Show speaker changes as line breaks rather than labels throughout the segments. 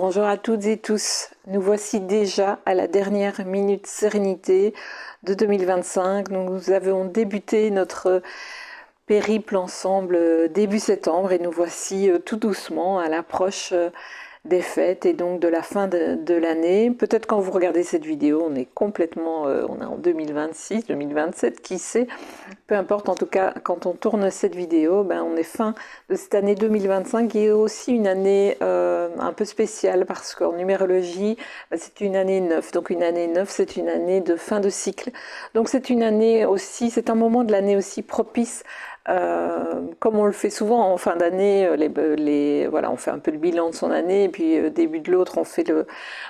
Bonjour à toutes et tous, nous voici déjà à la dernière minute sérénité de 2025. Nous avons débuté notre périple ensemble début septembre et nous voici tout doucement à l'approche des fêtes et donc de la fin de l'année. Peut-être quand vous regardez cette vidéo, on est complètement, on est en 2026, 2027, qui sait. Peu importe, en tout cas, quand on tourne cette vidéo, ben, on est fin de cette année 2025 qui est aussi une année un peu spéciale parce qu'en numérologie, ben, c'est une année 9. Donc une année 9, c'est une année de fin de cycle. Donc c'est une année aussi, c'est un moment de l'année aussi propice comme on le fait souvent en fin d'année, voilà, on fait un peu le bilan de son année, et puis début de l'autre,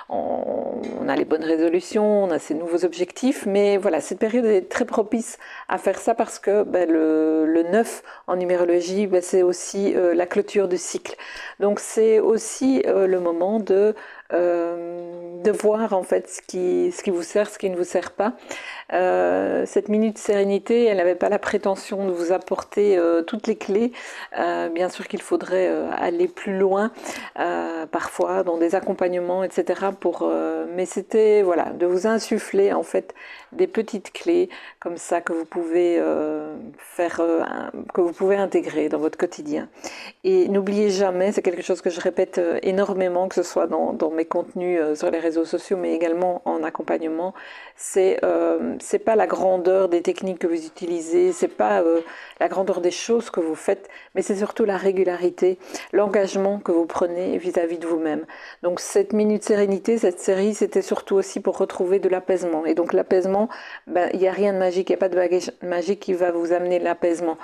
on a les bonnes résolutions, on a ses nouveaux objectifs, mais voilà, cette période est très propice à faire ça parce que ben, le 9 en numérologie, ben, c'est aussi la clôture du cycle. Donc c'est aussi le moment de voir en fait ce qui vous sert, ce qui ne vous sert pas. Cette minute sérénité, elle n'avait pas la prétention de vous apporter toutes les clés. Bien sûr qu'il faudrait aller plus loin, parfois dans des accompagnements, etc. Mais c'était voilà, de vous insuffler en fait des petites clés comme ça que vous pouvez que vous pouvez intégrer dans votre quotidien. Et n'oubliez jamais, c'est quelque chose que je répète énormément, que ce soit dans mes contenus sur les réseaux sociaux, mais également en accompagnement, c'est pas la grandeur des techniques que vous utilisez, c'est pas la grandeur des choses que vous faites, mais c'est surtout la régularité, l'engagement que vous prenez vis-à-vis de vous-même. Donc cette minute sérénité, cette série, c'était surtout aussi pour retrouver de l'apaisement. Et donc l'apaisement, ben, il n'y a rien de magique, il n'y a pas de bagage magique qui va vous amener l'apaisement.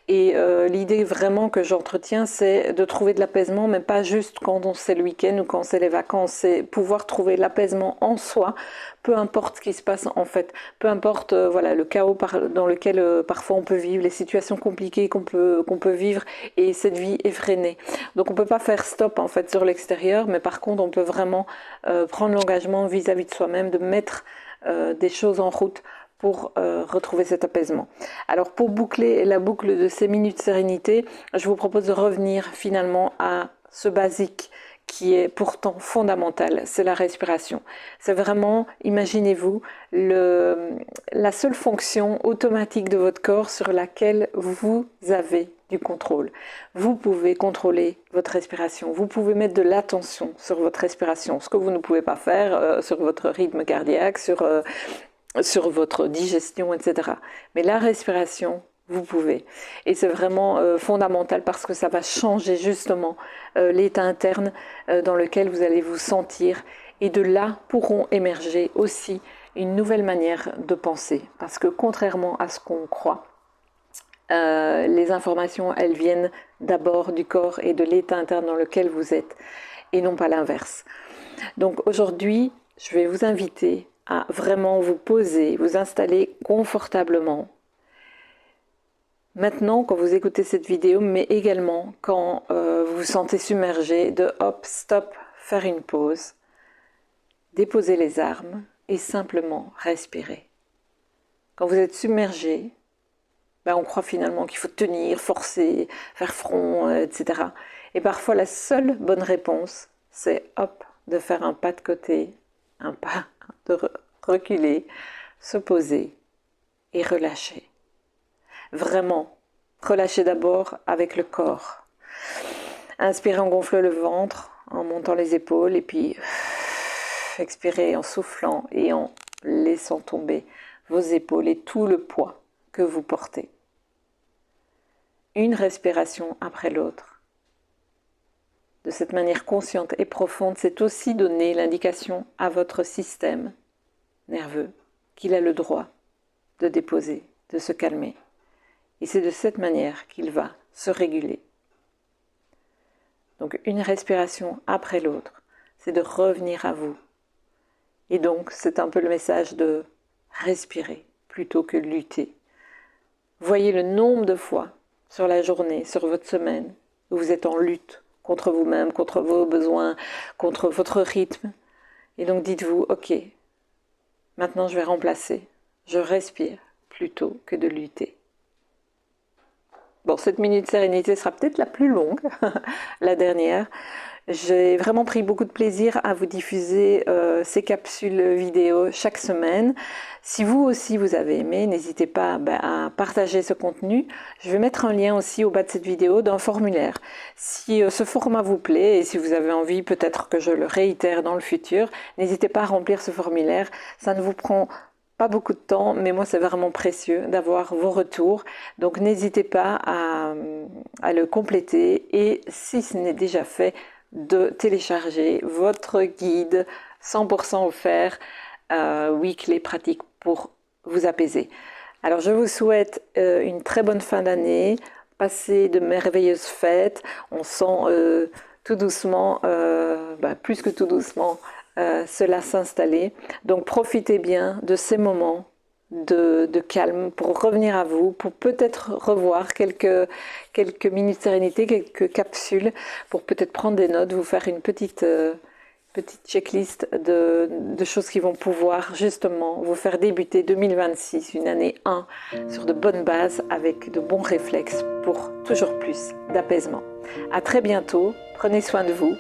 Et l'idée vraiment que j'entretiens, c'est de trouver de l'apaisement, mais pas juste quand c'est le week-end ou quand c'est les vacances, c'est pouvoir trouver l'apaisement en soi, peu importe ce qui se passe en fait, peu importe voilà, le chaos dans lequel parfois on peut vivre, les situations compliquées qu'on peut vivre et cette vie effrénée. Donc on peut pas faire stop en fait sur l'extérieur, mais par contre on peut vraiment prendre l'engagement vis-à-vis de soi-même, de mettre des choses en route pour retrouver cet apaisement. Alors pour boucler la boucle de ces minutes sérénité, je vous propose de revenir finalement à ce basique qui est pourtant fondamental, c'est la respiration. C'est vraiment, imaginez-vous, la seule fonction automatique de votre corps sur laquelle vous avez du contrôle. Vous pouvez contrôler votre respiration, vous pouvez mettre de l'attention sur votre respiration, ce que vous ne pouvez pas faire sur votre rythme cardiaque, sur votre digestion, etc. Mais la respiration, vous pouvez. Et c'est vraiment fondamental parce que ça va changer justement l'état interne dans lequel vous allez vous sentir. Et de là pourront émerger aussi une nouvelle manière de penser. Parce que contrairement à ce qu'on croit, les informations, elles viennent d'abord du corps et de l'état interne dans lequel vous êtes, et non pas l'inverse. Donc aujourd'hui, je vais vous inviter à vraiment vous poser, vous installer confortablement. Maintenant, quand vous écoutez cette vidéo, mais également quand vous vous sentez submergé, de hop, stop, faire une pause, déposer les armes et simplement respirer. Quand vous êtes submergé, ben on croit finalement qu'il faut tenir, forcer, faire front, etc. Et parfois, la seule bonne réponse, c'est hop, de faire un pas de côté, un pas, de reculer, se poser et relâcher. Vraiment, relâchez d'abord avec le corps. Inspirez en gonflant le ventre, en montant les épaules, et puis expirez en soufflant et en laissant tomber vos épaules et tout le poids que vous portez. Une respiration après l'autre. De cette manière consciente et profonde, c'est aussi donner l'indication à votre système nerveux qu'il a le droit de déposer, de se calmer. Et c'est de cette manière qu'il va se réguler. Donc une respiration après l'autre, c'est de revenir à vous. Et donc c'est un peu le message de respirer plutôt que lutter. Voyez le nombre de fois sur la journée, sur votre semaine, où vous êtes en lutte contre vous-même, contre vos besoins, contre votre rythme. Et donc dites-vous, ok, maintenant je vais remplacer, je respire plutôt que de lutter. Bon, cette minute sérénité sera peut-être la plus longue, la dernière. J'ai vraiment pris beaucoup de plaisir à vous diffuser ces capsules vidéo chaque semaine. Si vous aussi vous avez aimé, n'hésitez pas à partager ce contenu. Je vais mettre un lien aussi au bas de cette vidéo d'un formulaire. Si ce format vous plaît et si vous avez envie peut-être que je le réitère dans le futur, n'hésitez pas à remplir ce formulaire. Ça ne vous prend pas beaucoup de temps, mais moi c'est vraiment précieux d'avoir vos retours. Donc n'hésitez pas à le compléter et si ce n'est déjà fait, de télécharger votre guide 100% offert weekly pratique pour vous apaiser. Alors je vous souhaite une très bonne fin d'année, passez de merveilleuses fêtes, on sent tout doucement, plus que tout doucement, cela s'installer. Donc profitez bien de ces moments de calme pour revenir à vous, pour peut-être revoir quelques minutes de sérénité, quelques capsules, pour peut-être prendre des notes, vous faire une petite checklist de choses qui vont pouvoir justement vous faire débuter 2026, une année 1, sur de bonnes bases, avec de bons réflexes pour toujours plus d'apaisement. À très bientôt, prenez soin de vous.